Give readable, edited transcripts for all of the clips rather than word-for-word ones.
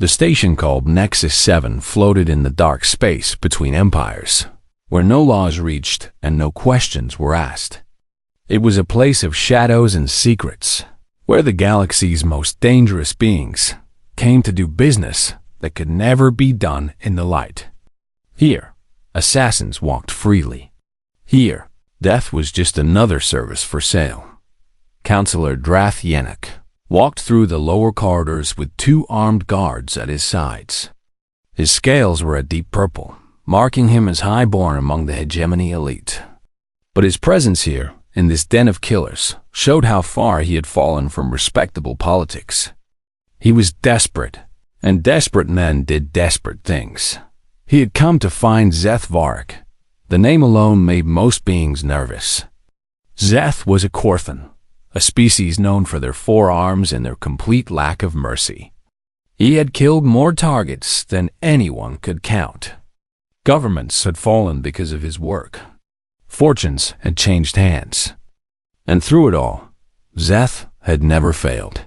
The station called Nexus 7 floated in the dark space between empires, where no laws reached and no questions were asked. It was a place of shadows and secrets, where the galaxy's most dangerous beings came to do business that could never be done in the light. Here, assassins walked freely. Here, death was just another service for sale. Counselor Drath walked through the lower corridors with 2 armed guards at his sides. His scales were a deep purple, marking him as highborn among the hegemony elite. But his presence here, in this den of killers, showed how far he had fallen from respectable politics. He was desperate, and desperate men did desperate things. He had come to find Zeth Varric. The name alone made most beings nervous. Zeth was a Korthan, a species known for their 4 arms and their complete lack of mercy. He had killed more targets than anyone could count. Governments had fallen because of his work. Fortunes had changed hands. And through it all, Zeth had never failed.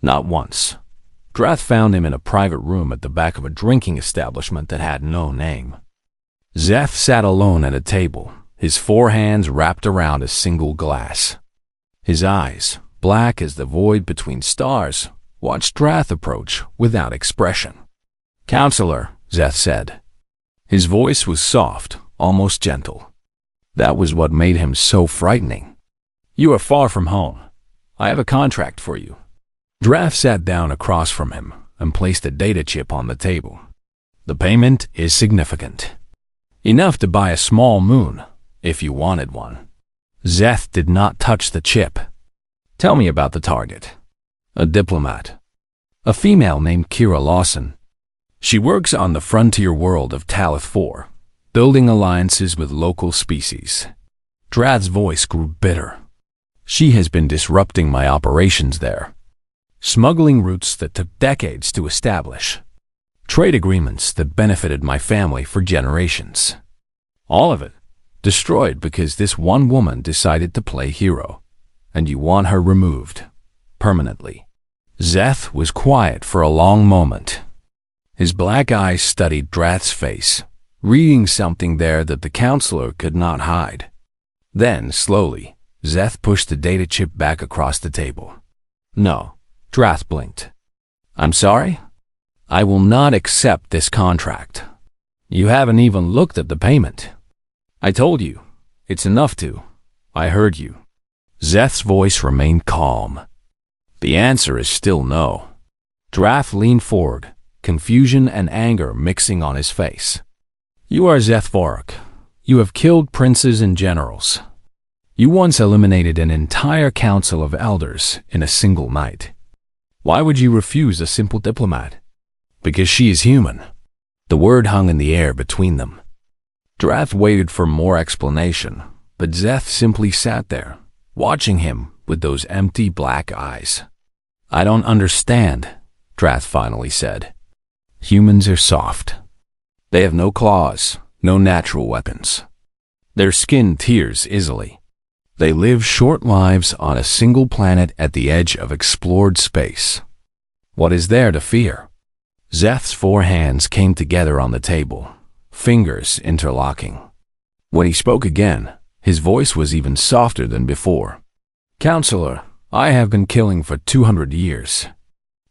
Not once. Drath found him in a private room at the back of a drinking establishment that had no name. Zeth sat alone at a table, his 4 hands wrapped around a single glass. His eyes, black as the void between stars, watched Drath approach without expression. "Counselor," Zeth said. His voice was soft, almost gentle. That was what made him so frightening. "You are far from home. I have a contract for you." Drath sat down across from him and placed a data chip on the table. "The payment is significant. Enough to buy a small moon, if you wanted one." Zeth did not touch the chip. "Tell me about the target." "A diplomat. A female named Kira Lawson. She works on the frontier world of Talith 4, building alliances with local species." Drath's voice grew bitter. "She has been disrupting my operations there. Smuggling routes that took decades to establish. Trade agreements that benefited my family for generations. All of it destroyed because this one woman decided to play hero, and you want her removed, permanently." Zeth was quiet for a long moment. His black eyes studied Drath's face, reading something there that the counselor could not hide. Then, slowly, Zeth pushed the data chip back across the table. "No," Drath blinked. "I'm sorry? I will not accept this contract. You haven't even looked at the payment. I told you. It's enough to. I heard you." Zeth's voice remained calm. "The answer is still no." Drath leaned forward, confusion and anger mixing on his face. "You are Zeth Varric. You have killed princes and generals. You once eliminated an entire council of elders in a single night. Why would you refuse a simple diplomat?" "Because she is human." The word hung in the air between them. Drath waited for more explanation, but Zeth simply sat there, watching him with those empty black eyes. "I don't understand," Drath finally said. "Humans are soft. They have no claws, no natural weapons. Their skin tears easily. They live short lives on a single planet at the edge of explored space. What is there to fear?" Zeth's 4 hands came together on the table, fingers interlocking. When he spoke again, his voice was even softer than before. "Counselor, I have been killing for 200 years.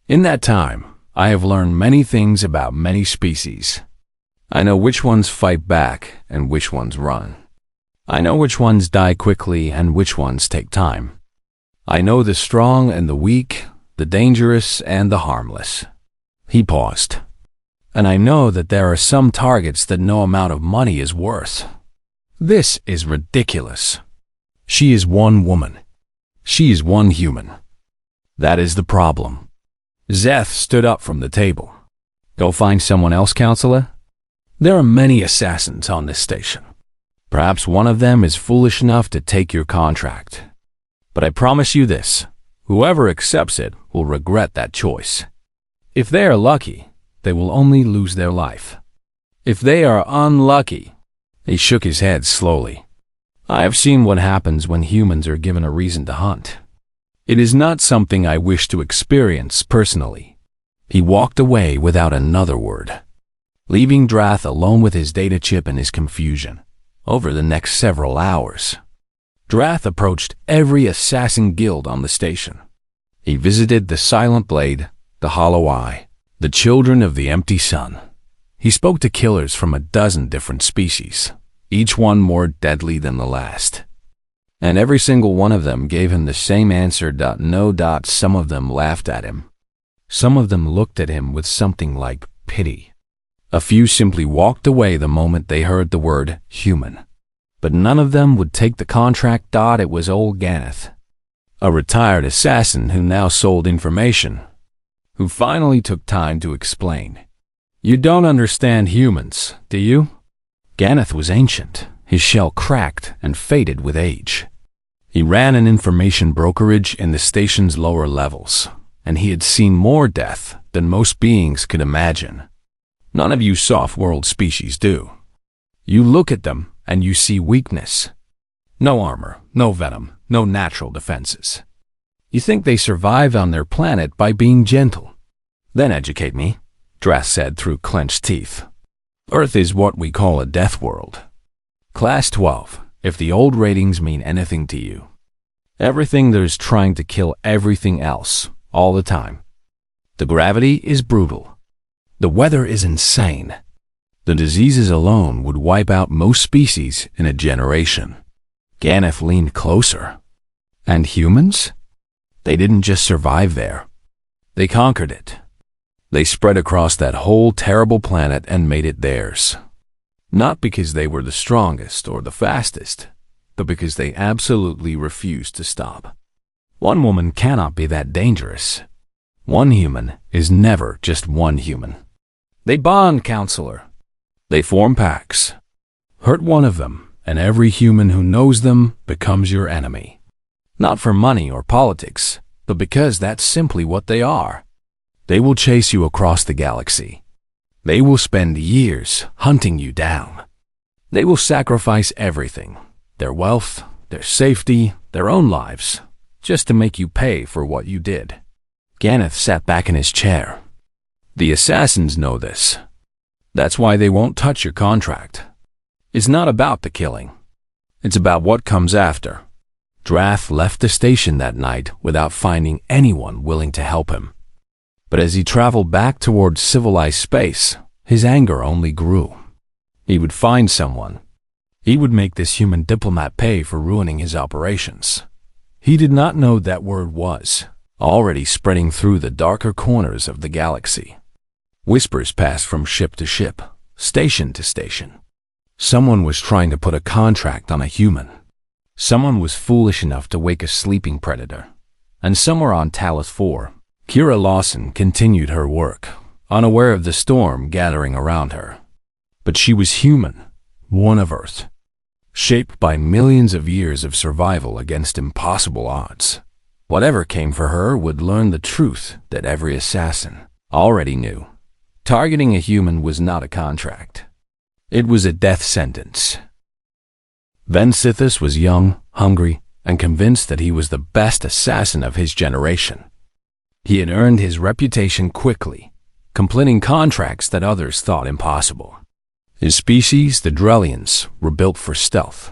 In that time, I have learned many things about many species. I know which ones fight back and which ones run. I know which ones die quickly and which ones take time. I know the strong and the weak, the dangerous and the harmless." He paused. "And I know that there are some targets that no amount of money is worth. This is ridiculous. She is one woman. She is one human. That is the problem." Zeth stood up from the table. "Go find someone else, Counselor. There are many assassins on this station. Perhaps one of them is foolish enough to take your contract. But I promise you this, whoever accepts it will regret that choice. If they are lucky, they will only lose their life. If they are unlucky—" He shook his head slowly. "I have seen what happens when humans are given a reason to hunt. It is not something I wish to experience personally. He walked away without another word, leaving Drath alone with his data chip and his confusion. Over the next several hours, Drath approached every assassin guild on the station. He visited the Silent Blade, the Hollow Eye, the Children of the Empty Sun. He spoke to killers from a dozen different species, each one more deadly than the last. And every single one of them gave him the same answer. No. Some of them laughed at him. Some of them looked at him with something like pity. A few simply walked away the moment they heard the word human. But none of them would take the contract. It was old Galactic, a retired assassin who now sold information, who finally took time to explain. You don't understand humans, do you? Galactic was ancient, his shell cracked and faded with age. He ran an information brokerage in the station's lower levels, and he had seen more death than most beings could imagine. None of you soft-world species do. You look at them and you see weakness. No armor, no venom, no natural defenses. You think they survive on their planet by being gentle. Then educate me, Drath said through clenched teeth. Earth is what we call a death world. Class 12, if the old ratings mean anything to you. Everything that is trying to kill everything else, all the time. The gravity is brutal. The weather is insane. The diseases alone would wipe out most species in a generation. Galactic leaned closer. And humans? They didn't just survive there. They conquered it. They spread across that whole terrible planet and made it theirs. Not because they were the strongest or the fastest, but because they absolutely refused to stop. One woman cannot be that dangerous. One human is never just one human. They bond, counselor. They form packs. Hurt one of them, and every human who knows them becomes your enemy. Not for money or politics, but because that's simply what they are. They will chase you across the galaxy. They will spend years hunting you down. They will sacrifice everything, their wealth, their safety, their own lives, just to make you pay for what you did. Galactic sat back in his chair. The assassins know this. That's why they won't touch your contract. It's not about the killing. It's about what comes after. Drath left the station that night without finding anyone willing to help him. But as he traveled back towards civilized space, his anger only grew. He would find someone. He would make this human diplomat pay for ruining his operations. He did not know that word was already spreading through the darker corners of the galaxy. Whispers passed from ship to ship, station to station. Someone was trying to put a contract on a human. Someone was foolish enough to wake a sleeping predator. And somewhere on Talith 4, Kira Lawson continued her work, unaware of the storm gathering around her. But she was human, one of Earth, shaped by millions of years of survival against impossible odds. Whatever came for her would learn the truth that every assassin already knew. Targeting a human was not a contract. It was a death sentence. Venithus was young, hungry, and convinced that he was the best assassin of his generation. He had earned his reputation quickly, completing contracts that others thought impossible. His species, the Drellians, were built for stealth.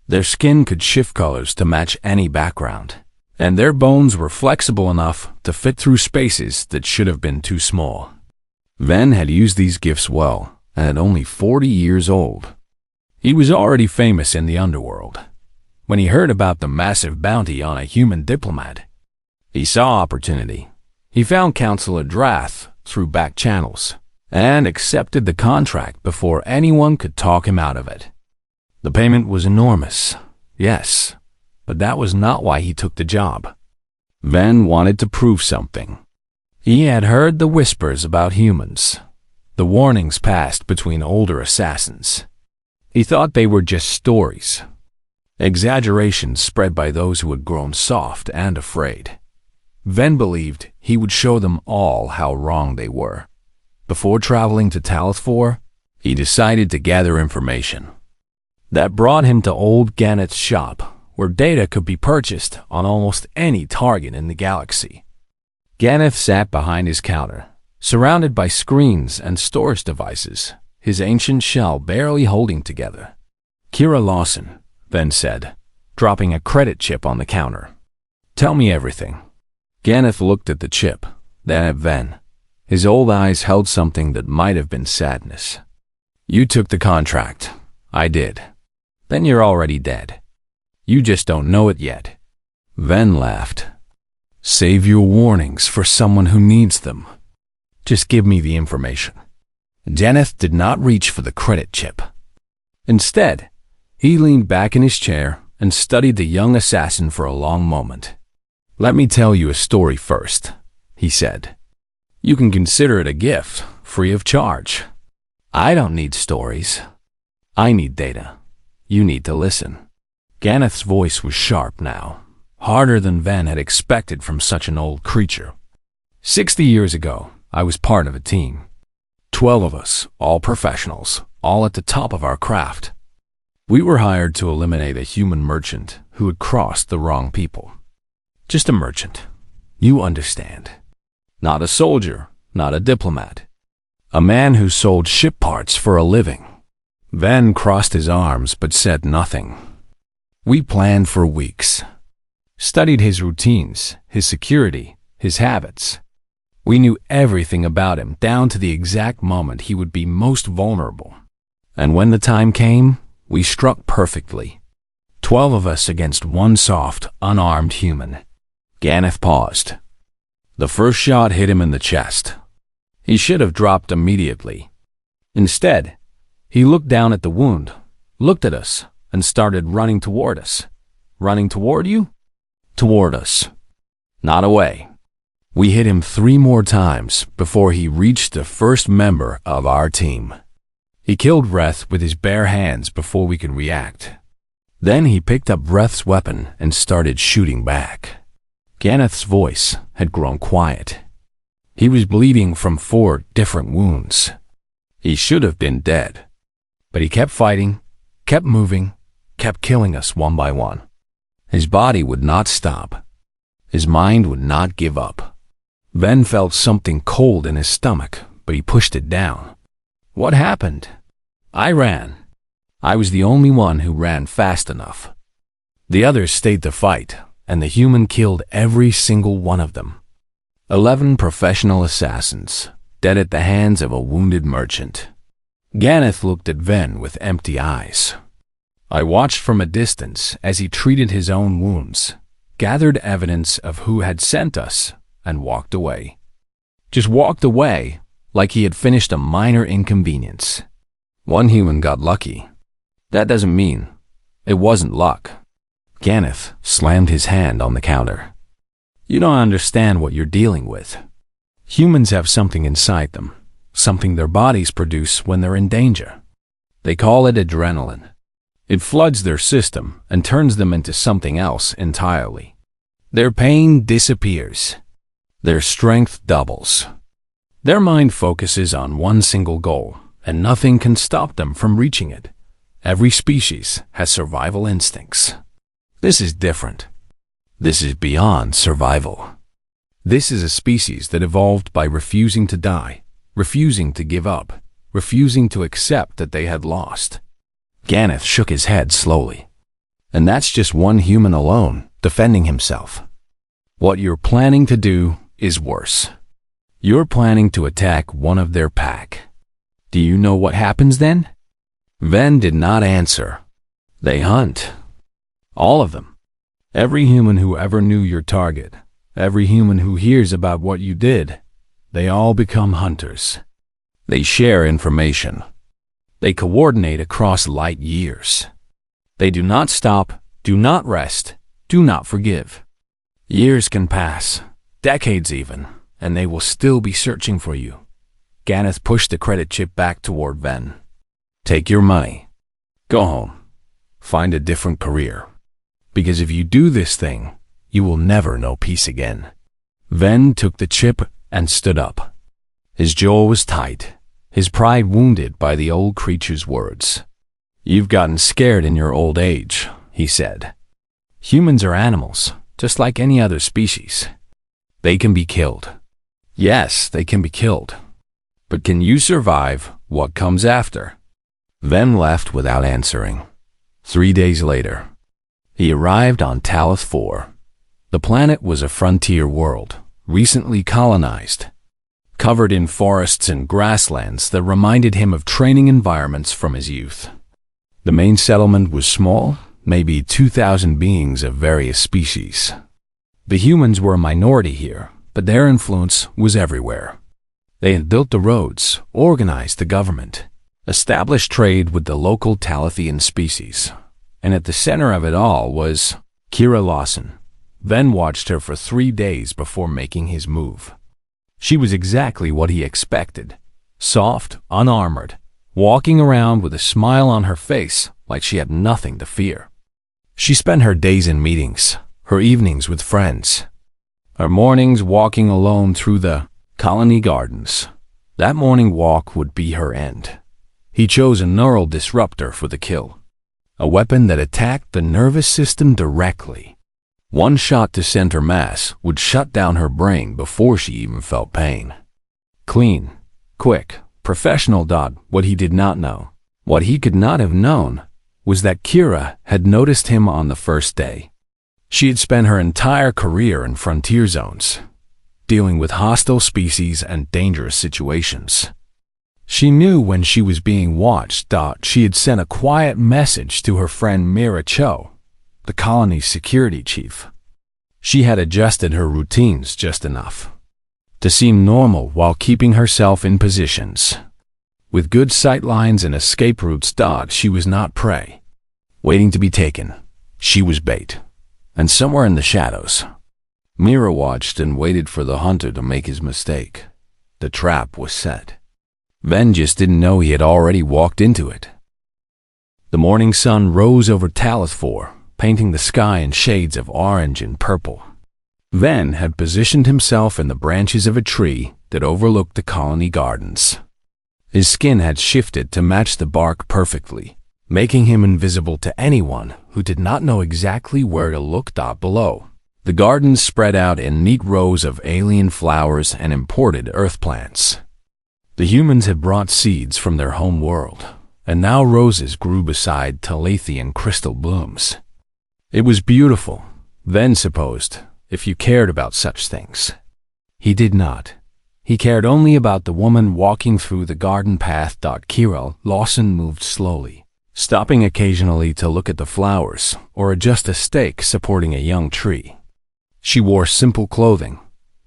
Their skin could shift colors to match any background, and their bones were flexible enough to fit through spaces that should have been too small. Ven had used these gifts well, and at only 40 years old. He was already famous in the underworld. When he heard about the massive bounty on a human diplomat, he saw opportunity. He found Counselor Drath through back channels, and accepted the contract before anyone could talk him out of it. The payment was enormous, yes, but that was not why he took the job. Ven wanted to prove something. He had heard the whispers about humans, the warnings passed between older assassins. He thought they were just stories, exaggerations spread by those who had grown soft and afraid. Ven believed he would show them all how wrong they were. Before traveling to Talith 4, he decided to gather information. That brought him to old Galactic's shop, where data could be purchased on almost any target in the galaxy. Galactic sat behind his counter, surrounded by screens and storage devices, his ancient shell barely holding together. "Kira Lawson," Ven said, dropping a credit chip on the counter. "Tell me everything." Ganeth looked at the chip, then at Ven. His old eyes held something that might have been sadness. "You took the contract. I did. Then you're already dead. You just don't know it yet." Ven laughed. "Save your warnings for someone who needs them. Just give me the information." Ganeth did not reach for the credit chip. Instead, he leaned back in his chair and studied the young assassin for a long moment. "Let me tell you a story first," he said. "You can consider it a gift, free of charge. I don't need stories. I need data. You need to listen." Ganeth's voice was sharp now, harder than Ven had expected from such an old creature. 60 years ago, I was part of a team. 12 of us, all professionals, all at the top of our craft. We were hired to eliminate a human merchant who had crossed the wrong people. Just a merchant. You understand. Not a soldier, not a diplomat. A man who sold ship parts for a living. Ven crossed his arms but said nothing. We planned for weeks. Studied his routines, his security, his habits. We knew everything about him down to the exact moment he would be most vulnerable. And when the time came, we struck perfectly. 12 of us against one soft, unarmed human. Ganeth paused. The first shot hit him in the chest. He should have dropped immediately. Instead, he looked down at the wound, looked at us, and started running toward us. Running toward you? Toward us. Not away. We hit him 3 more times before he reached the first member of our team. He killed Drath with his bare hands before we could react. Then he picked up Drath's weapon and started shooting back. Ganeth's voice had grown quiet. He was bleeding from 4 different wounds. He should have been dead. But he kept fighting, kept moving, kept killing us one by one. His body would not stop. His mind would not give up. Ven felt something cold in his stomach, but he pushed it down. What happened? I ran. I was the only one who ran fast enough. The others stayed to fight, and the human killed every single one of them. 11 professional assassins, dead at the hands of a wounded merchant. Ganeth looked at Ven with empty eyes. I watched from a distance as he treated his own wounds, gathered evidence of who had sent us, and walked away. Just walked away like he had finished a minor inconvenience. One human got lucky. That doesn't mean it wasn't luck. Ganeth slammed his hand on the counter. You don't understand what you're dealing with. Humans have something inside them, something their bodies produce when they're in danger. They call it adrenaline. It floods their system and turns them into something else entirely. Their pain disappears. Their strength doubles. Their mind focuses on one single goal, and nothing can stop them from reaching it. Every species has survival instincts. This is different. This is beyond survival. This is a species that evolved by refusing to die, refusing to give up, refusing to accept that they had lost. Ganeth shook his head slowly. And that's just one human alone, defending himself. What you're planning to do is worse. You're planning to attack one of their pack. Do you know what happens then? Ven did not answer. They hunt. All of them. Every human who ever knew your target, every human who hears about what you did, they all become hunters. They share information. They coordinate across light years. They do not stop, do not rest, do not forgive. Years can pass, decades even, and they will still be searching for you. Ganeth pushed the credit chip back toward Ven. Take your money. Go home. Find a different career. Because if you do this thing, you will never know peace again. Ven took the chip and stood up. His jaw was tight, his pride wounded by the old creature's words. You've gotten scared in your old age, he said. Humans are animals, just like any other species. They can be killed. Yes, they can be killed. But can you survive what comes after? Ven left without answering. 3 days later, he arrived on Talith 4. The planet was a frontier world, recently colonized, covered in forests and grasslands that reminded him of training environments from his youth. The main settlement was small, maybe 2,000 beings of various species. The humans were a minority here, but their influence was everywhere. They had built the roads, organized the government, established trade with the local Talithian species. And at the center of it all was Kira Lawson. Ven watched her for 3 days before making his move. She was exactly what he expected. Soft, unarmored, walking around with a smile on her face like she had nothing to fear. She spent her days in meetings, her evenings with friends, her mornings walking alone through the colony gardens. That morning walk would be her end. He chose a neural disruptor for the kill, a weapon that attacked the nervous system directly. One shot to center mass would shut down her brain before she even felt pain. Clean, quick, professional. What he did not know, what he could not have known, was that Kira had noticed him on the first day. She had spent her entire career in frontier zones, dealing with hostile species and dangerous situations. She knew when she was being watched. She had sent a quiet message to her friend Mira Cho, the colony's security chief. She had adjusted her routines just enough to seem normal while keeping herself in positions. With good sight lines and escape routes. She was not prey, waiting to be taken. She was bait. And somewhere in the shadows, Mira watched and waited for the hunter to make his mistake. The trap was set. Ven just didn't know he had already walked into it. The morning sun rose over Talith 4, painting the sky in shades of orange and purple. Ven had positioned himself in the branches of a tree that overlooked the colony gardens. His skin had shifted to match the bark perfectly, making him invisible to anyone who did not know exactly where to look. Below, the gardens spread out in neat rows of alien flowers and imported earth plants. The humans had brought seeds from their home world, and now roses grew beside Talithian crystal blooms. It was beautiful, Ven supposed, if you cared about such things. He did not. He cared only about the woman walking through the garden path. Kira Lawson moved slowly, stopping occasionally to look at the flowers or adjust a stake supporting a young tree. She wore simple clothing,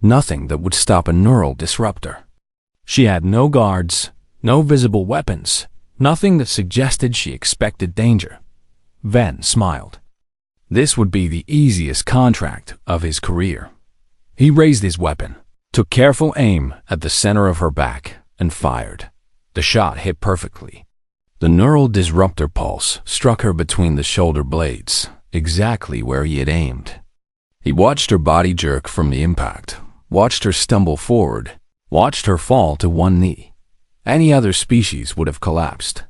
nothing that would stop a neural disruptor. She had no guards, no visible weapons, nothing that suggested she expected danger. Ven smiled. This would be the easiest contract of his career. He raised his weapon, took careful aim at the center of her back, and fired. The shot hit perfectly. The neural disruptor pulse struck her between the shoulder blades, exactly where he had aimed. He watched her body jerk from the impact, watched her stumble forward, watched her fall to one knee. Any other species would have collapsed.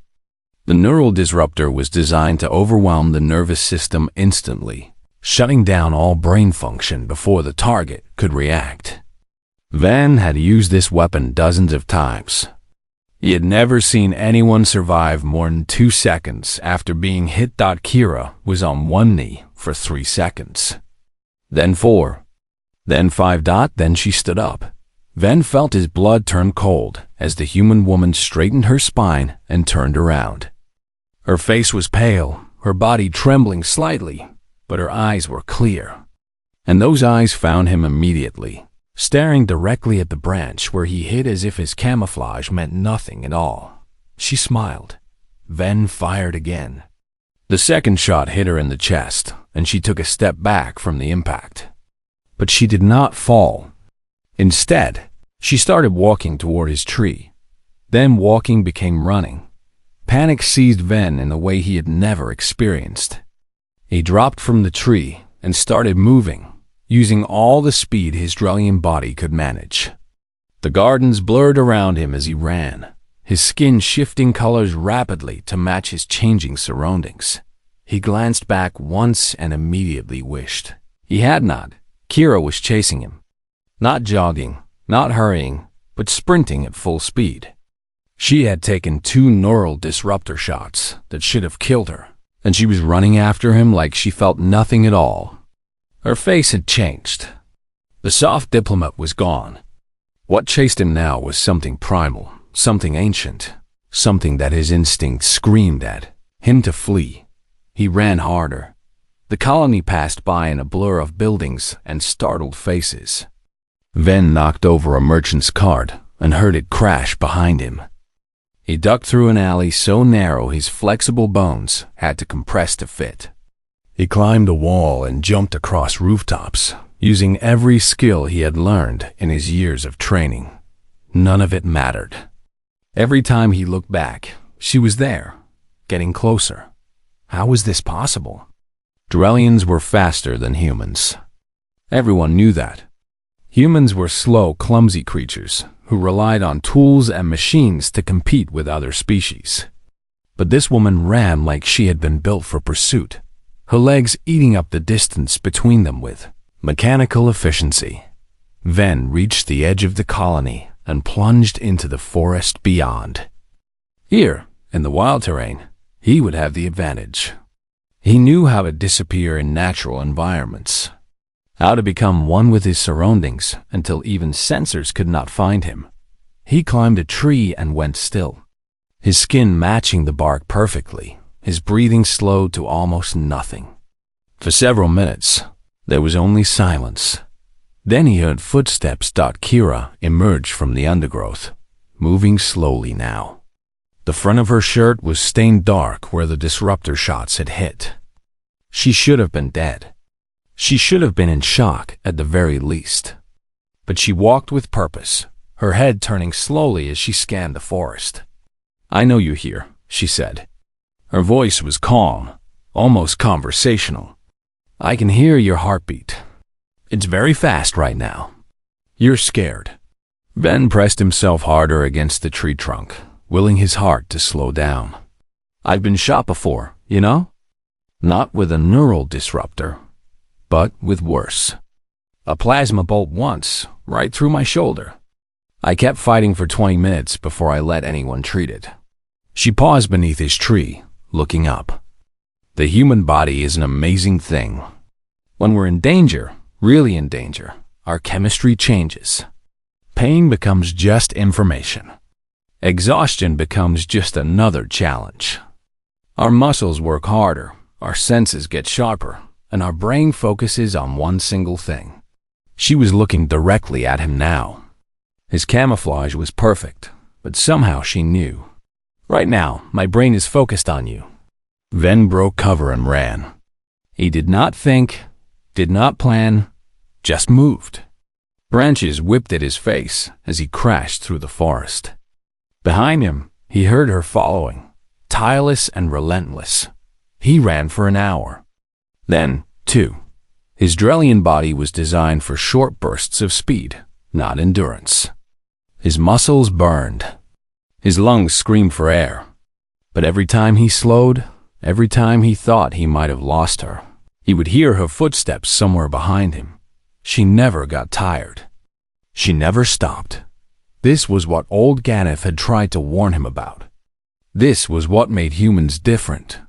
The neural disruptor was designed to overwhelm the nervous system instantly, shutting down all brain function before the target could react. Ven had used this weapon dozens of times. He had never seen anyone survive more than 2 seconds after being hit. Kira was on one knee for 3 seconds. Then 4. Then 5. Then she stood up. Ven felt his blood turn cold as the human woman straightened her spine and turned around. Her face was pale, her body trembling slightly, but her eyes were clear. And those eyes found him immediately, staring directly at the branch where he hid as if his camouflage meant nothing at all. She smiled. Ven fired again. The second shot hit her in the chest, and she took a step back from the impact. But she did not fall. Instead, she started walking toward his tree. Then walking became running. Panic seized Ven in a way he had never experienced. He dropped from the tree and started moving, using all the speed his Drellian body could manage. The gardens blurred around him as he ran, his skin shifting colors rapidly to match his changing surroundings. He glanced back once and immediately wished he had not. Kira was chasing him. Not jogging, not hurrying, but sprinting at full speed. She had taken 2 neural disruptor shots that should have killed her, and she was running after him like she felt nothing at all. Her face had changed. The soft diplomat was gone. What chased him now was something primal, something ancient, something that his instinct screamed at him to flee. He ran harder. The colony passed by in a blur of buildings and startled faces. Ven knocked over a merchant's cart and heard it crash behind him. He ducked through an alley so narrow his flexible bones had to compress to fit. He climbed a wall and jumped across rooftops, using every skill he had learned in his years of training. None of it mattered. Every time he looked back, she was there, getting closer. How was this possible? Drellians were faster than humans. Everyone knew that. Humans were slow, clumsy creatures who relied on tools and machines to compete with other species. But this woman ran like she had been built for pursuit, her legs eating up the distance between them with mechanical efficiency. Ven reached the edge of the colony and plunged into the forest beyond. Here, in the wild terrain, he would have the advantage. He knew how to disappear in natural environments, how to become one with his surroundings until even sensors could not find him. He climbed a tree and went still, his skin matching the bark perfectly, his breathing slowed to almost nothing. For several minutes, there was only silence. Then he heard footsteps. Kira emerged from the undergrowth, moving slowly now. The front of her shirt was stained dark where the disruptor shots had hit. She should have been dead. She should have been in shock at the very least. But she walked with purpose, her head turning slowly as she scanned the forest. "I know you here," she said. Her voice was calm, almost conversational. "I can hear your heartbeat. It's very fast right now. You're scared." Ben pressed himself harder against the tree trunk, willing his heart to slow down. "I've been shot before, you know? Not with a neural disruptor, but with worse. A plasma bolt once, right through my shoulder. I kept fighting for 20 minutes before I let anyone treat it." She paused beneath his tree, looking up. "The human body is an amazing thing. When we're in danger, really in danger, our chemistry changes. Pain becomes just information. Exhaustion becomes just another challenge. Our muscles work harder, our senses get sharper, and our brain focuses on one single thing." She was looking directly at him now. His camouflage was perfect, but somehow she knew. "Right now, my brain is focused on you." Ven broke cover and ran. He did not think, did not plan, just moved. Branches whipped at his face as he crashed through the forest. Behind him, he heard her following, tireless and relentless. He ran for an hour. Then, two. His Drellian body was designed for short bursts of speed, not endurance. His muscles burned. His lungs screamed for air. But every time he slowed, every time he thought he might have lost her, he would hear her footsteps somewhere behind him. She never got tired. She never stopped. This was what old Ganef had tried to warn him about. This was what made humans different.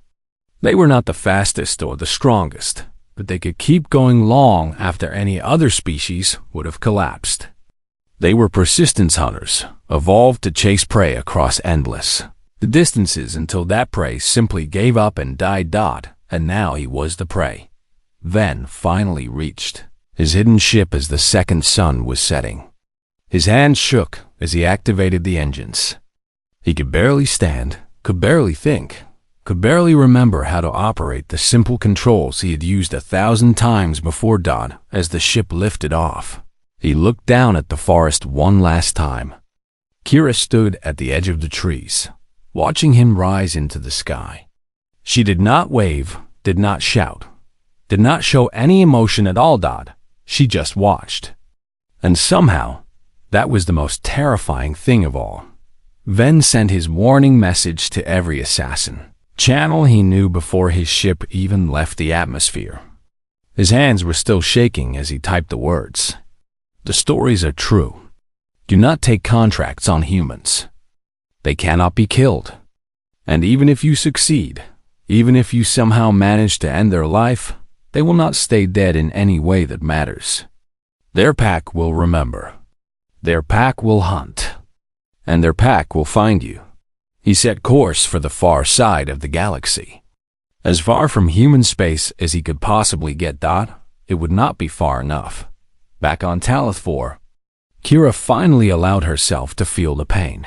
They were not the fastest or the strongest, but they could keep going long after any other species would have collapsed. They were persistence hunters, evolved to chase prey across endless the distances until that prey simply gave up and died. And now he was the prey. Ven finally reached his hidden ship as the second sun was setting. His hands shook as he activated the engines. He could barely stand, could barely think, could barely remember how to operate the simple controls he had used 1,000 times before. As the ship lifted off, he looked down at the forest one last time. Kira stood at the edge of the trees, watching him rise into the sky. She did not wave, did not shout, did not show any emotion at all. She just watched. And somehow, that was the most terrifying thing of all. Ven sent his warning message to every assassin, channel he knew before his ship even left the atmosphere. His hands were still shaking as he typed the words. The stories are true. Do not take contracts on humans. They cannot be killed. And even if you succeed, even if you somehow manage to end their life, they will not stay dead in any way that matters. Their pack will remember. Their pack will hunt. And their pack will find you. He set course for the far side of the galaxy. As far from human space as he could possibly get. It would not be far enough. Back on Talith 4, Kira finally allowed herself to feel the pain.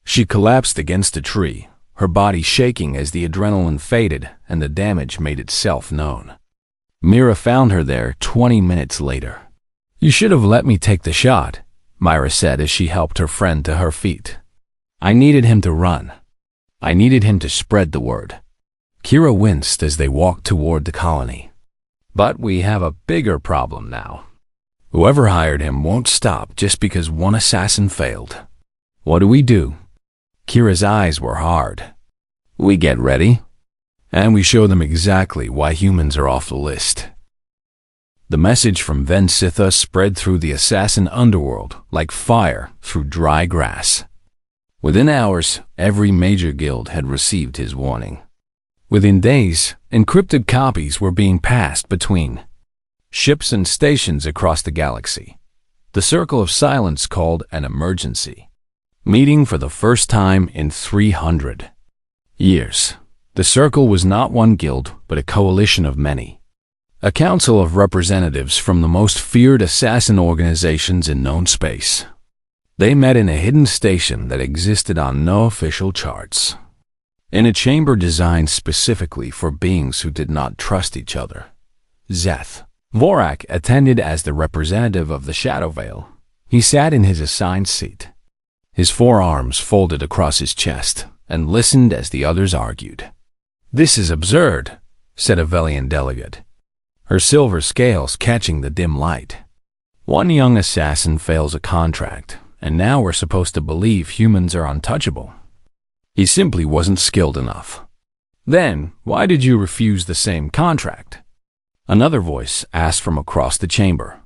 She collapsed against a tree, her body shaking as the adrenaline faded and the damage made itself known. Mira found her there 20 minutes later. "You should have let me take the shot," Myra said as she helped her friend to her feet. "I needed him to run. I needed him to spread the word." Kira winced as they walked toward the colony. "But we have a bigger problem now. Whoever hired him won't stop just because one assassin failed. What do we do?" Kira's eyes were hard. "We get ready, and we show them exactly why humans are off the list." The message from Venithus spread through the assassin underworld like fire through dry grass. Within hours, every major guild had received his warning. Within days, encrypted copies were being passed between ships and stations across the galaxy. The Circle of Silence called an emergency meeting for the first time in 300 years. The Circle was not one guild, but a coalition of many. A council of representatives from the most feared assassin organizations in known space. They met in a hidden station that existed on no official charts, in a chamber designed specifically for beings who did not trust each other. Zeth Vorak attended as the representative of the Shadow Veil. He sat in his assigned seat, his forearms folded across his chest, and listened as the others argued. "This is absurd," said a Velian delegate, her silver scales catching the dim light. "One young assassin fails a contract, and now we're supposed to believe humans are untouchable. He simply wasn't skilled enough. Then, why did you refuse the same contract?" Another voice asked from across the chamber.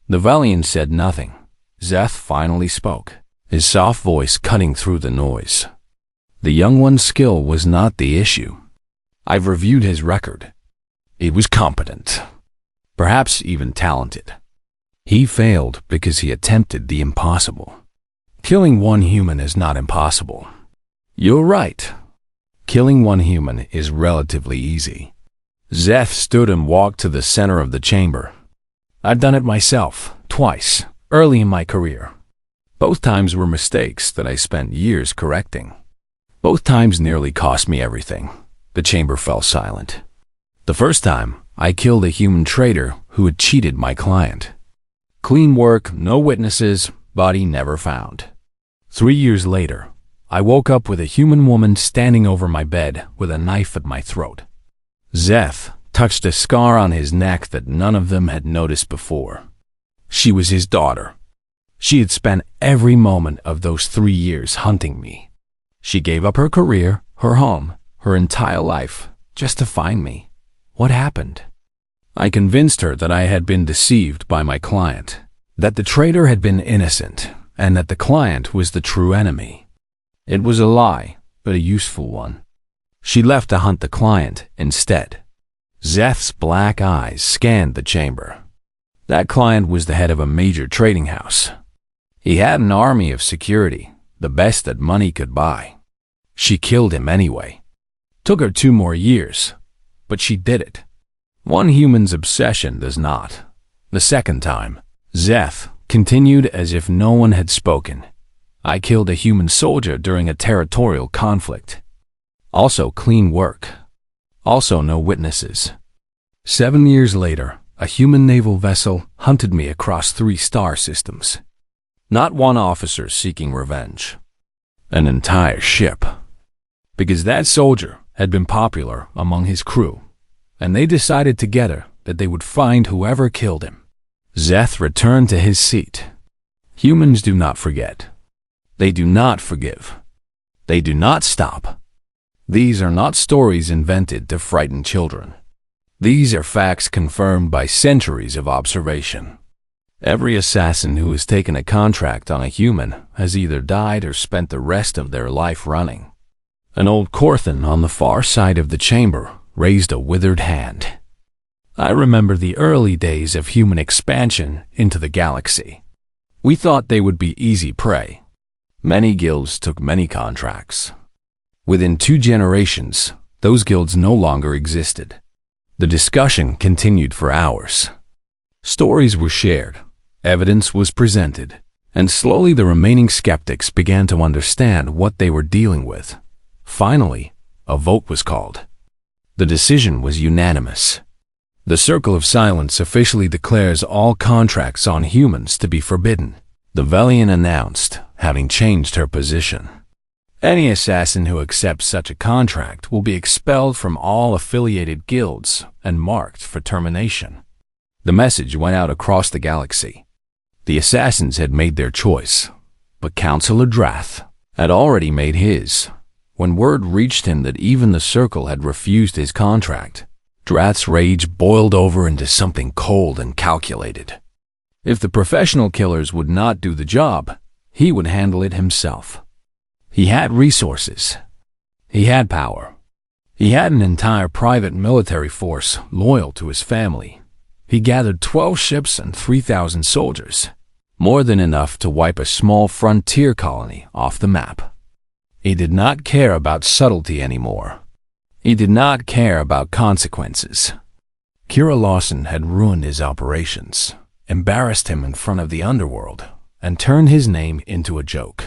The Velian said nothing. Zeth finally spoke, his soft voice cutting through the noise. The young one's skill was not the issue. "I've reviewed his record. He was competent, perhaps even talented. He failed because he attempted the impossible. Killing one human is not impossible. You're right. Killing one human is relatively easy." Zeth stood and walked to the center of the chamber. "I've done it myself, twice, early in my career. Both times were mistakes that I spent years correcting. Both times nearly cost me everything." The chamber fell silent. "The first time, I killed a human traitor who had cheated my client. Clean work, no witnesses, body never found. 3 years later, I woke up with a human woman standing over my bed with a knife at my throat." Zeth touched a scar on his neck that none of them had noticed before. She was his daughter. She had spent every moment of those 3 years hunting me. She gave up her career, her home, her entire life, just to find me. What happened? I convinced her that I had been deceived by my client, that the traitor had been innocent, and that the client was the true enemy. It was a lie, but a useful one. She left to hunt the client instead. Zeth's black eyes scanned the chamber. That client was the head of a major trading house. He had an army of security, the best that money could buy. She killed him anyway. Took her 2 more years, but she did it. One human's obsession does not. The second time, Zeth continued as if no one had spoken. I killed a human soldier during a territorial conflict. Also clean work. Also no witnesses. 7 years later, a human naval vessel hunted me across 3 star systems. Not one officer seeking revenge. An entire ship. Because that soldier had been popular among his crew, and they decided together that they would find whoever killed him. Zeth returned to his seat. Humans do not forget. They do not forgive. They do not stop. These are not stories invented to frighten children. These are facts confirmed by centuries of observation. Every assassin who has taken a contract on a human has either died or spent the rest of their life running. An old Corthan on the far side of the chamber raised a withered hand. I remember the early days of human expansion into the galaxy. We thought they would be easy prey. Many guilds took many contracts. Within 2 generations, those guilds no longer existed. The discussion continued for hours. Stories were shared, evidence was presented, and slowly the remaining skeptics began to understand what they were dealing with. Finally, a vote was called. The decision was unanimous. The Circle of Silence officially declares all contracts on humans to be forbidden, the Velian announced, having changed her position. Any assassin who accepts such a contract will be expelled from all affiliated guilds and marked for termination. The message went out across the galaxy. The assassins had made their choice, but Counselor Drath had already made his. When word reached him that even the Circle had refused his contract, Drath's rage boiled over into something cold and calculated. If the professional killers would not do the job, he would handle it himself. He had resources. He had power. He had an entire private military force loyal to his family. He gathered 12 ships and 3,000 soldiers, more than enough to wipe a small frontier colony off the map. He did not care about subtlety anymore. He did not care about consequences. Kira Lawson had ruined his operations, embarrassed him in front of the underworld, and turned his name into a joke.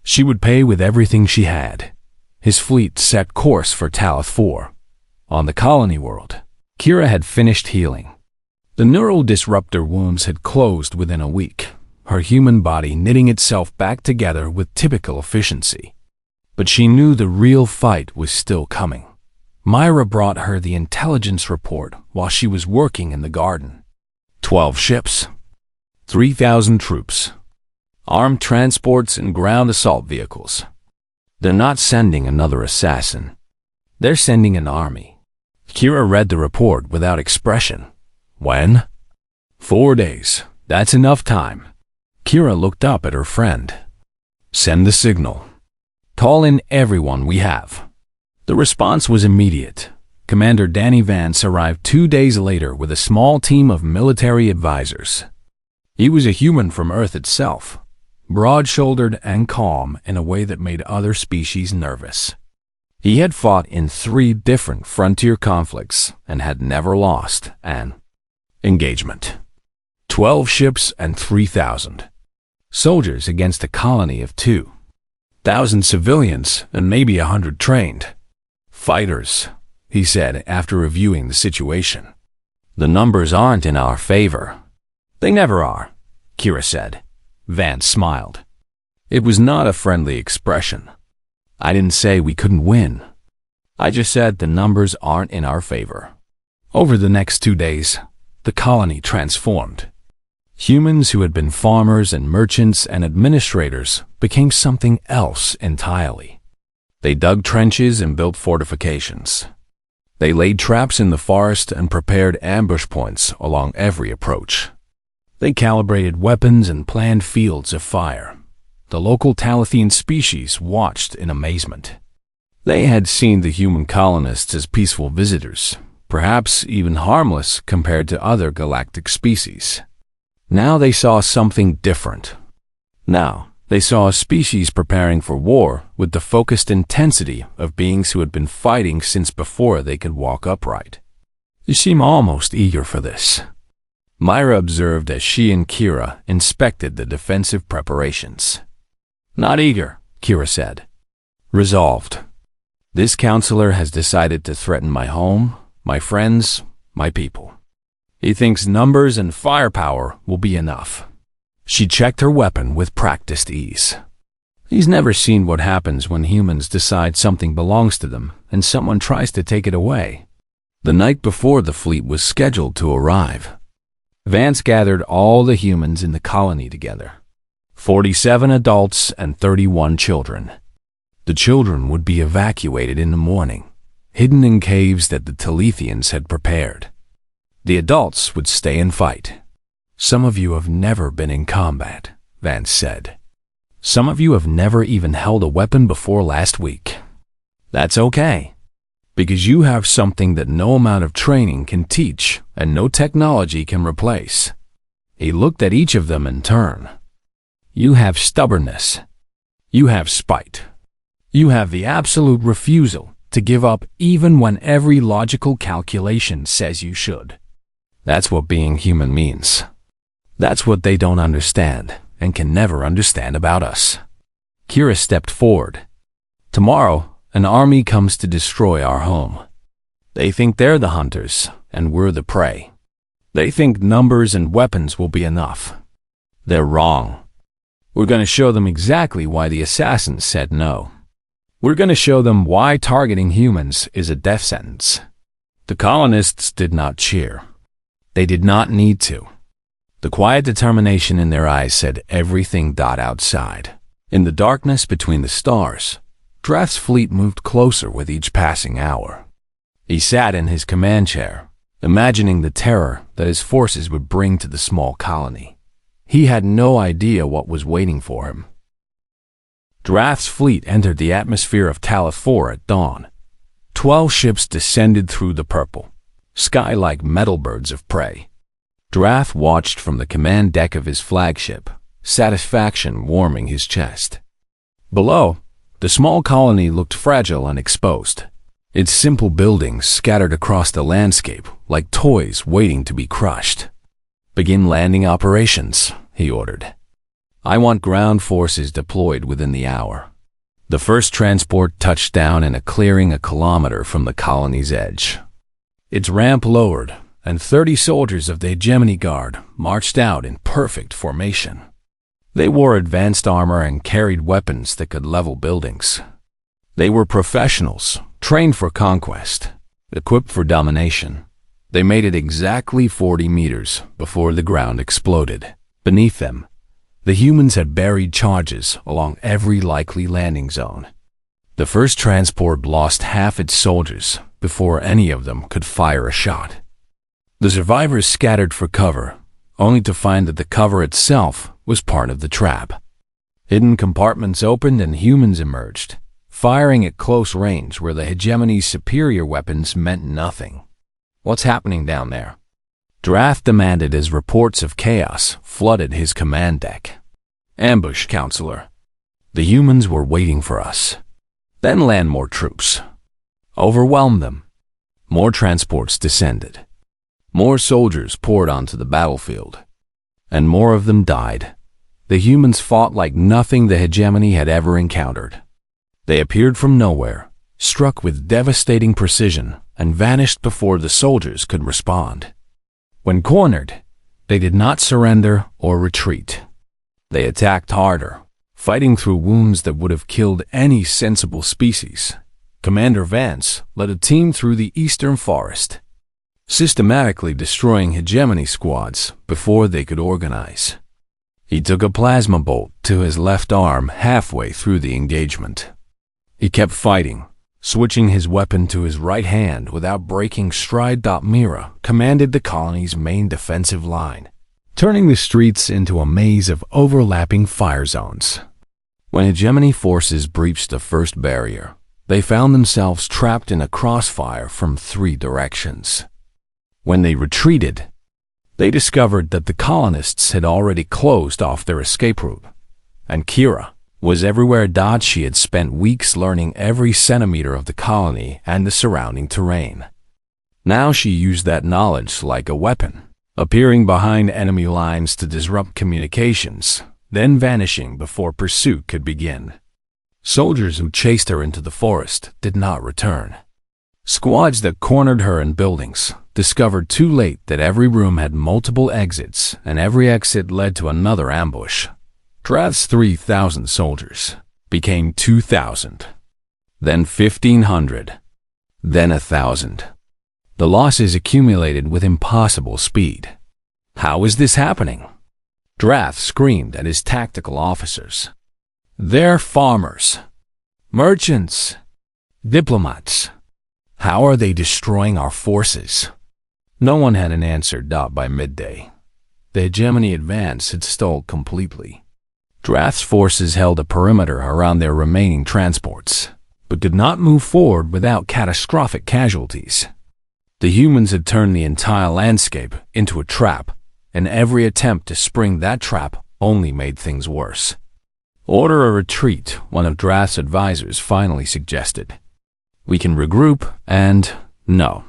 She would pay with everything she had. His fleet set course for Talith 4. On the colony world, Kira had finished healing. The neural disruptor wounds had closed within a week, her human body knitting itself back together with typical efficiency. But she knew the real fight was still coming. Myra brought her the intelligence report while she was working in the garden. 12 ships, 3,000 troops, armed transports and ground assault vehicles. They're not sending another assassin. They're sending an army. Kira read the report without expression. When? 4 days. That's enough time. Kira looked up at her friend. Send the signal. Call in everyone we have. The response was immediate. Commander Danny Vance arrived 2 days later with a small team of military advisors. He was a human from Earth itself, broad-shouldered and calm in a way that made other species nervous. He had fought in 3 different frontier conflicts and had never lost an engagement. 12 ships and 3,000 soldiers against a colony of 2,000 civilians and maybe 100 trained fighters, he said after reviewing the situation. The numbers aren't in our favor. They never are, Kira said. Vance smiled. It was not a friendly expression. I didn't say we couldn't win. I just said the numbers aren't in our favor. Over the next 2 days, the colony transformed. Humans who had been farmers and merchants and administrators became something else entirely. They dug trenches and built fortifications. They laid traps in the forest and prepared ambush points along every approach. They calibrated weapons and planned fields of fire. The local Talithian species watched in amazement. They had seen the human colonists as peaceful visitors, perhaps even harmless compared to other galactic species. Now they saw something different. Now they saw a species preparing for war with the focused intensity of beings who had been fighting since before they could walk upright. They seem almost eager for this, Myra observed as she and Kira inspected the defensive preparations. Not eager, Kira said. Resolved. This counselor has decided to threaten my home, my friends, my people. He thinks numbers and firepower will be enough. She checked her weapon with practiced ease. He's never seen what happens when humans decide something belongs to them and someone tries to take it away. The night before the fleet was scheduled to arrive, Vance gathered all the humans in the colony together. 47 adults and 31 children. The children would be evacuated in the morning, hidden in caves that the Talithians had prepared. The adults would stay and fight. Some of you have never been in combat, Vance said. Some of you have never even held a weapon before last week. That's okay, because you have something that no amount of training can teach and no technology can replace. He looked at each of them in turn. You have stubbornness. You have spite. You have the absolute refusal to give up even when every logical calculation says you should. That's what being human means. That's what they don't understand and can never understand about us. Kira stepped forward. Tomorrow, an army comes to destroy our home. They think they're the hunters and we're the prey. They think numbers and weapons will be enough. They're wrong. We're going to show them exactly why the assassins said no. We're going to show them why targeting humans is a death sentence. The colonists did not cheer. They did not need to. The quiet determination in their eyes said everything. Outside, in the darkness between the stars, Drath's fleet moved closer with each passing hour. He sat in his command chair, imagining the terror that his forces would bring to the small colony. He had no idea what was waiting for him. Drath's fleet entered the atmosphere of Talith 4 at dawn. 12 ships descended through the purple sky like metal birds of prey. Drath watched from the command deck of his flagship, satisfaction warming his chest. Below, the small colony looked fragile and exposed, its simple buildings scattered across the landscape like toys waiting to be crushed. Begin landing operations, he ordered. I want ground forces deployed within the hour. The first transport touched down in a clearing a kilometer from the colony's edge. Its ramp lowered, and 30 soldiers of the Hegemony Guard marched out in perfect formation. They wore advanced armor and carried weapons that could level buildings. They were professionals, trained for conquest, equipped for domination. They made it exactly 40 meters before the ground exploded. Beneath them, the humans had buried charges along every likely landing zone. The first transport lost half its soldiers before any of them could fire a shot. The survivors scattered for cover, only to find that the cover itself was part of the trap. Hidden compartments opened and humans emerged, firing at close range where the Hegemony's superior weapons meant nothing. What's happening down there? Drath demanded as reports of chaos flooded his command deck. Ambush, Counselor. The humans were waiting for us. Then land more troops. Overwhelm them. More transports descended. More soldiers poured onto the battlefield. And more of them died. The humans fought like nothing the Hegemony had ever encountered. They appeared from nowhere, struck with devastating precision, and vanished before the soldiers could respond. When cornered, they did not surrender or retreat. They attacked harder, fighting through wounds that would have killed any sensible species. Commander Vance led a team through the eastern forest, systematically destroying Hegemony squads before they could organize. He took a plasma bolt to his left arm halfway through the engagement. He kept fighting, switching his weapon to his right hand without breaking stride. Mira commanded the colony's main defensive line, turning the streets into a maze of overlapping fire zones. When Hegemony forces breached the first barrier, they found themselves trapped in a crossfire from 3 directions. When they retreated, they discovered that the colonists had already closed off their escape route, and Kira was everywhere. She had spent weeks learning every centimeter of the colony and the surrounding terrain. Now she used that knowledge like a weapon, appearing behind enemy lines to disrupt communications, then vanishing before pursuit could begin. Soldiers who chased her into the forest did not return. Squads that cornered her in buildings discovered too late that every room had multiple exits and every exit led to another ambush. Drath's 3,000 soldiers became 2,000, then 1,500, then 1,000. The losses accumulated with impossible speed. How is this happening? Drath screamed at his tactical officers. They're farmers, merchants, diplomats. How are they destroying our forces? No one had an answer. By midday, the hegemony advance had stalled completely. Drath's forces held a perimeter around their remaining transports, but could not move forward without catastrophic casualties. The humans had turned the entire landscape into a trap, and every attempt to spring that trap only made things worse. "Order a retreat," one of Drath's advisors finally suggested. "We can regroup and—" No.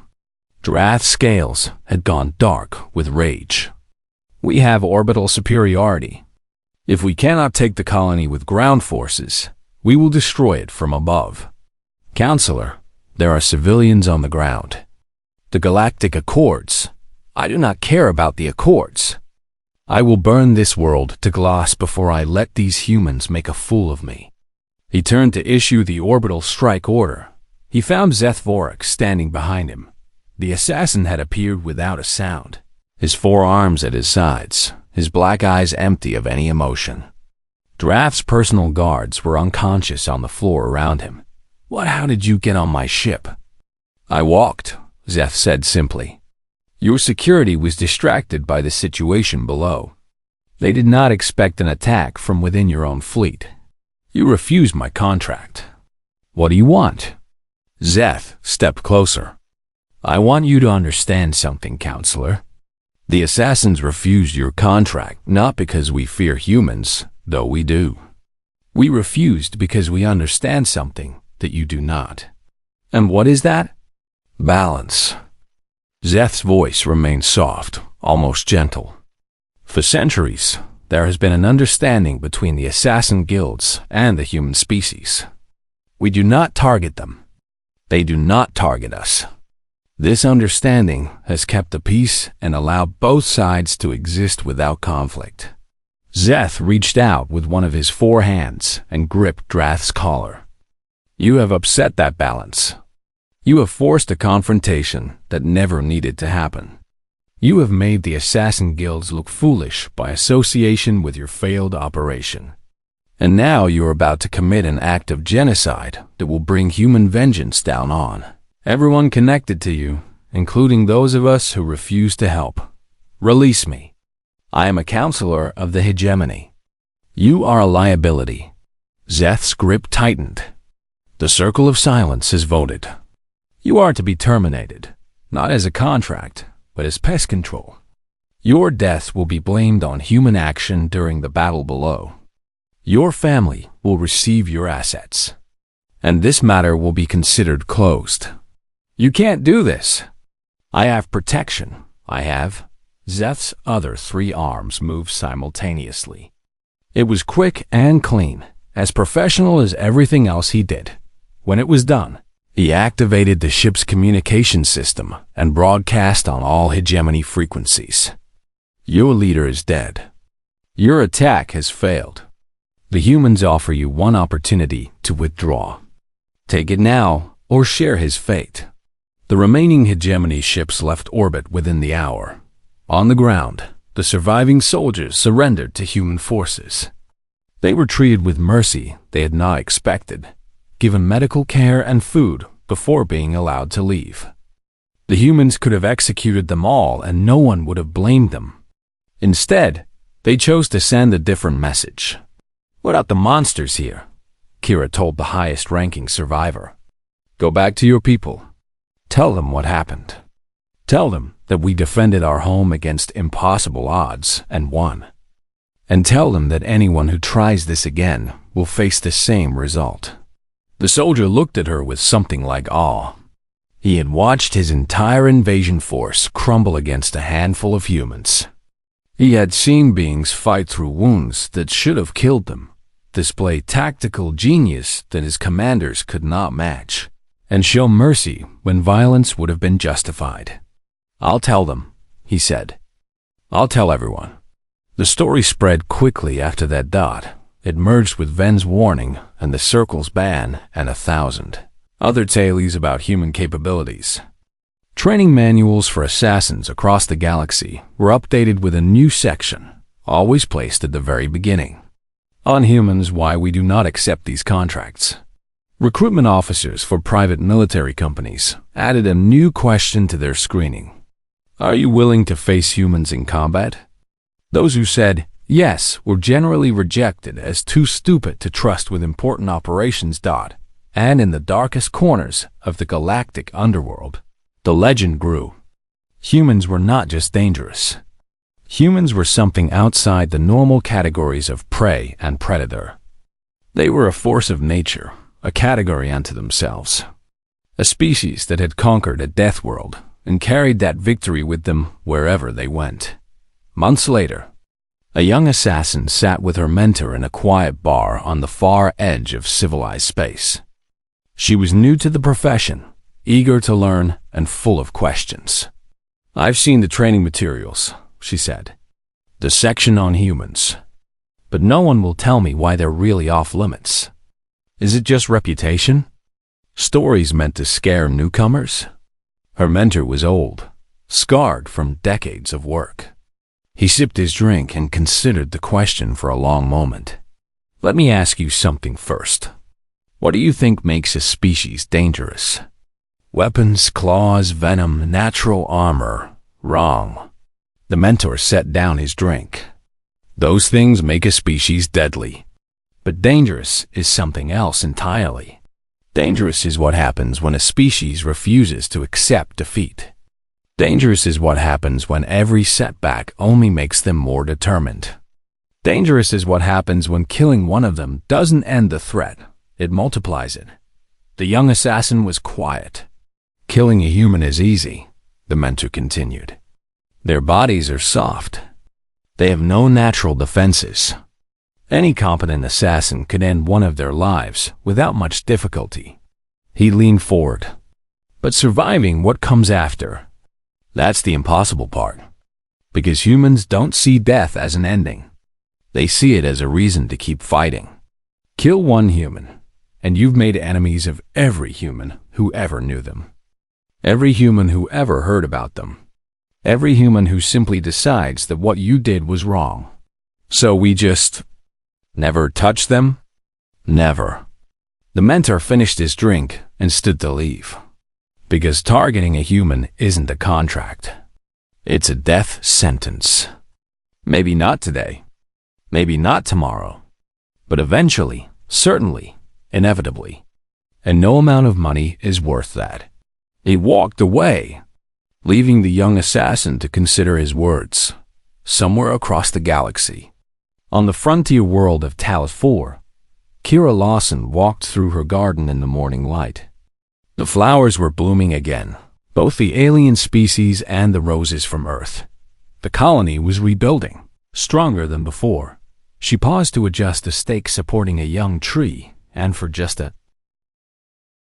Drath's scales had gone dark with rage. "We have orbital superiority. If we cannot take the colony with ground forces, we will destroy it from above. Counselor, there are civilians on the ground. The Galactic Accords. I do not care about the Accords. I will burn this world to glass before I let these humans make a fool of me." He turned to issue the orbital strike order. He found HFY standing behind him. The assassin had appeared without a sound, his forearms at his sides, his black eyes empty of any emotion. Drath's personal guards were unconscious on the floor around him. How did you get on my ship?" "I walked," Zeth said simply. "Your security was distracted by the situation below. They did not expect an attack from within your own fleet. You refused my contract. What do you want?" Zeth stepped closer. "I want you to understand something, Counselor. The assassins refused your contract not because we fear humans, though we do. We refused because we understand something that you do not." "And what is that?" "Balance." Zeth's voice remained soft, almost gentle. "For centuries, there has been an understanding between the assassin guilds and the human species. We do not target them. They do not target us. This understanding has kept the peace and allowed both sides to exist without conflict." Zeth reached out with one of his 4 hands and gripped Drath's collar. "You have upset that balance. You have forced a confrontation that never needed to happen. You have made the assassin guilds look foolish by association with your failed operation. And now you are about to commit an act of genocide that will bring human vengeance down on everyone connected to you, including those of us who refuse to help. Release me. I am a counselor of the hegemony. You are a liability." Zeth's grip tightened. "The Circle of Silence has voted. You are to be terminated, not as a contract, but as pest control. Your death will be blamed on human action during the battle below. Your family will receive your assets, and this matter will be considered closed." "You can't do this." "I have protection. I have." Zeth's other 3 arms moved simultaneously. It was quick and clean, as professional as everything else he did. When it was done, he activated the ship's communication system and broadcast on all hegemony frequencies. "Your leader is dead. Your attack has failed. The humans offer you one opportunity to withdraw. Take it now or share his fate." The remaining hegemony ships left orbit within the hour. On the ground, the surviving soldiers surrendered to human forces. They were treated with mercy they had not expected, given medical care and food before being allowed to leave. The humans could have executed them all and no one would have blamed them. Instead, they chose to send a different message. "What about the monsters here?" Kira told the highest-ranking survivor. "Go back to your people. Tell them what happened. Tell them that we defended our home against impossible odds and won. And tell them that anyone who tries this again will face the same result." The soldier looked at her with something like awe. He had watched his entire invasion force crumble against a handful of humans. He had seen beings fight through wounds that should have killed them, display tactical genius that his commanders could not match, and show mercy when violence would have been justified. "I'll tell them," he said. "I'll tell everyone." The story spread quickly after that dot. It merged with Ven's warning and the Circle's ban and 1,000 other tales about human capabilities. Training manuals for assassins across the galaxy were updated with a new section, always placed at the very beginning. On humans, why we do not accept these contracts. Recruitment officers for private military companies added a new question to their screening. Are you willing to face humans in combat? Those who said yes were generally rejected as too stupid to trust with important operations. And in the darkest corners of the galactic underworld, the legend grew. Humans were not just dangerous. Humans were something outside the normal categories of prey and predator. They were a force of nature, a category unto themselves. A species that had conquered a death world and carried that victory with them wherever they went. Months later, a young assassin sat with her mentor in a quiet bar on the far edge of civilized space. She was new to the profession, eager to learn and full of questions. "I've seen the training materials," she said. "The section on humans. But no one will tell me why they're really off limits. Is it just reputation? Stories meant to scare newcomers?" Her mentor was old, scarred from decades of work. He sipped his drink and considered the question for a long moment. "Let me ask you something first. What do you think makes a species dangerous? Weapons, claws, venom, natural armor. Wrong." The mentor set down his drink. "Those things make a species deadly. But dangerous is something else entirely. Dangerous is what happens when a species refuses to accept defeat. Dangerous is what happens when every setback only makes them more determined. Dangerous is what happens when killing one of them doesn't end the threat, it multiplies it." The young assassin was quiet. "Killing a human is easy," the mentor continued. "Their bodies are soft. They have no natural defenses. Any competent assassin could end one of their lives without much difficulty." He leaned forward. "But surviving what comes after, that's the impossible part. Because humans don't see death as an ending. They see it as a reason to keep fighting. Kill one human, and you've made enemies of every human who ever knew them. Every human who ever heard about them. Every human who simply decides that what you did was wrong. So we just never touch them? Never." The mentor finished his drink and stood to leave. Because targeting a human isn't a contract. It's a death sentence. Maybe not today. Maybe not tomorrow. But eventually, certainly, inevitably. And no amount of money is worth that. He walked away, leaving the young assassin to consider his words. Somewhere across the galaxy, on the frontier world of Talith 4, Kira Lawson walked through her garden in the morning light. The flowers were blooming again, both the alien species and the roses from Earth. The colony was rebuilding, stronger than before. She paused to adjust a stake supporting a young tree, and for just a